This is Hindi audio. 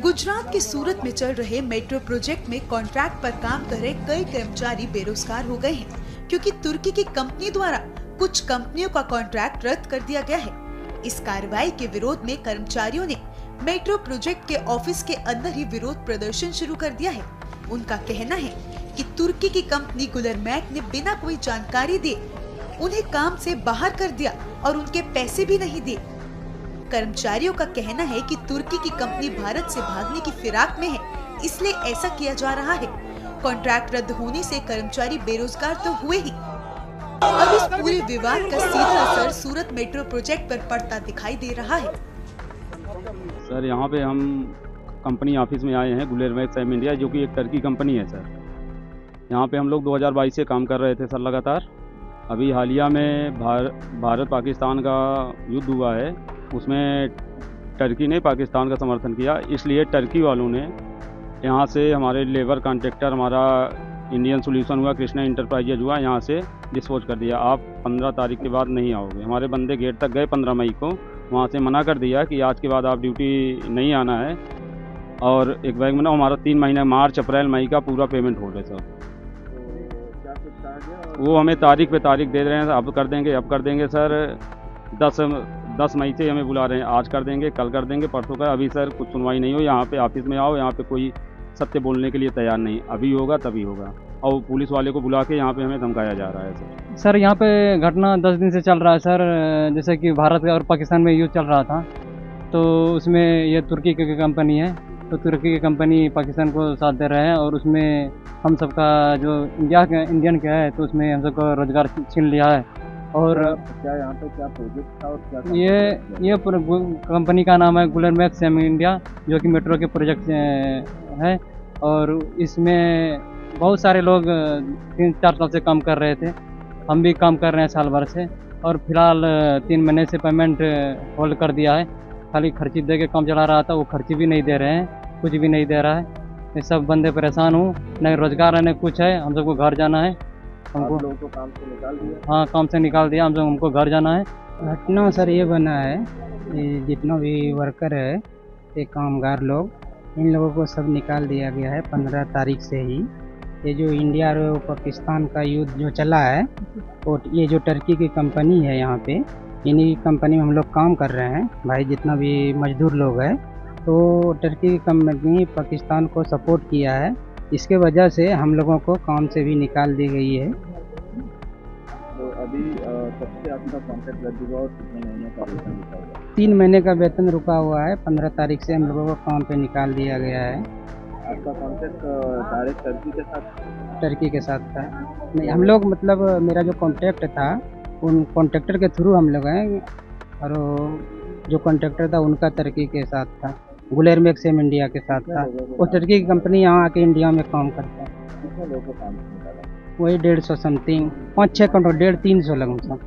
गुजरात के सूरत में चल रहे मेट्रो प्रोजेक्ट में कॉन्ट्रैक्ट पर काम कर रहे कई कर्मचारी बेरोजगार हो गए हैं, क्योंकि तुर्की की कंपनी द्वारा कुछ कंपनियों का कॉन्ट्रैक्ट रद्द कर दिया गया है। इस कार्रवाई के विरोध में कर्मचारियों ने मेट्रो प्रोजेक्ट के ऑफिस के अंदर ही विरोध प्रदर्शन शुरू कर दिया है। उनका कहना है कि तुर्की की कंपनी गुलरमैक ने बिना कोई जानकारी दिए उन्हें काम से बाहर कर दिया और उनके पैसे भी नहीं दिए। कर्मचारियों का कहना है कि तुर्की की कंपनी भारत से भागने की फिराक में है, इसलिए ऐसा किया जा रहा है। कॉन्ट्रैक्ट रद्द होने से कर्मचारी बेरोजगार तो हुए ही, अब इस पूरे विवाद का सीधा असर सूरत मेट्रो प्रोजेक्ट पर पड़ता दिखाई दे रहा है। सर, यहाँ पे हम कंपनी ऑफिस में आए हैं, गुलरमैक सेम इंडिया, जो कि एक टर्की कंपनी है। सर, यहाँ पे हम लोग 2022 से काम कर रहे थे सर लगातार। अभी हालिया में भारत पाकिस्तान का युद्ध हुआ है, उसमें टर्की ने पाकिस्तान का समर्थन किया, इसलिए टर्की वालों ने यहाँ से हमारे लेबर कॉन्ट्रैक्टर, हमारा इंडियन सोल्यूशन हुआ, कृष्णा इंटरप्राइजेज हुआ, यहाँ से डिस्पोज कर दिया। आप 15 तारीख के बाद नहीं आओगे। हमारे बंदे गेट तक गए 15 मई को, वहाँ से मना कर दिया कि आज के बाद आप ड्यूटी नहीं आना है। और एक बैग में ना हमारा 3 महीना मार्च, अप्रैल, मई का पूरा पेमेंट हो गया सर। वो हमें तारीख पे तारीख दे रहे हैं, अब कर देंगे सर। 10 मई से हमें बुला रहे हैं, आज कर देंगे, कल कर देंगे, परसों का। अभी सर कुछ सुनवाई नहीं हो। यहाँ पे ऑफिस में आओ, यहाँ पे कोई सत्य बोलने के लिए तैयार नहीं। अभी होगा तभी होगा। और पुलिस वाले को बुला के यहाँ पे हमें धमकाया जा रहा है सर। यहाँ पे घटना 10 दिन से चल रहा है सर। जैसे कि भारत और पाकिस्तान में युद्ध चल रहा था, तो उसमें ये तुर्की की कंपनी है, तो तुर्की की कंपनी पाकिस्तान को साथ दे रहे हैं, और उसमें हम सबका जो इंडियन क्या है, तो उसमें हम सबका रोजगार छीन लिया है। और क्या यहाँ पे क्या प्रोजेक्ट था और क्या ये कंपनी का नाम है गुलरमैक सेम इंडिया, जो कि मेट्रो के प्रोजेक्ट है। और इसमें बहुत सारे लोग 3-4 साल से काम कर रहे थे। हम भी काम कर रहे हैं साल भर से, और फिलहाल 3 महीने से पेमेंट होल्ड कर दिया है। खाली खर्ची दे के काम चला रहा था, वो खर्ची भी नहीं दे रहे हैं, कुछ भी नहीं दे रहा है। ये सब बंदे परेशान हूँ, नहीं रोजगार है, नहीं कुछ है। हम सबको घर जाना है। हमको लोगों को काम से निकाल दिया? हाँ, काम से निकाल दिया। हमको घर जाना है। घटना सर ये बना है, जितना भी वर्कर है, ये कामगार लोग, इन लोगों को सब निकाल दिया गया है 15 तारीख से ही। ये जो इंडिया और पाकिस्तान का युद्ध जो चला है, और ये जो टर्की की कंपनी है, यहाँ पे इन्हीं कंपनी में हम लोग काम कर रहे हैं भाई, जितना भी मजदूर लोग हैं। तो टर्की की कंपनी पाकिस्तान को सपोर्ट किया है, इसके वजह से हम लोगों को काम से भी निकाल दी गई है। तो अभी सबसे आपका कॉन्ट्रैक्ट रद्द हुआ और कितने महीने का वेतन रुका हुआ? 3 महीने का वेतन रुका हुआ है। 15 तारीख से हम लोगों को काम पे निकाल दिया गया है। आपका कॉन्ट्रैक्ट डायरेक्ट टर्की के साथ? टर्की के साथ था। नहीं, हम लोग मतलब मेरा जो कॉन्ट्रैक्ट था, उन कॉन्ट्रैक्टर के थ्रू हम लोग हैं, और जो कॉन्ट्रैक्टर था उनका टर्की के साथ था, गुलरमैक सेम इंडिया के साथ था। वो टर्की की कंपनी यहाँ आके इंडिया में काम करता है। कितने लोगों को काम से निकाला? वही 150 समथिंग, 5-6 करोड़, 150-300 लगभग।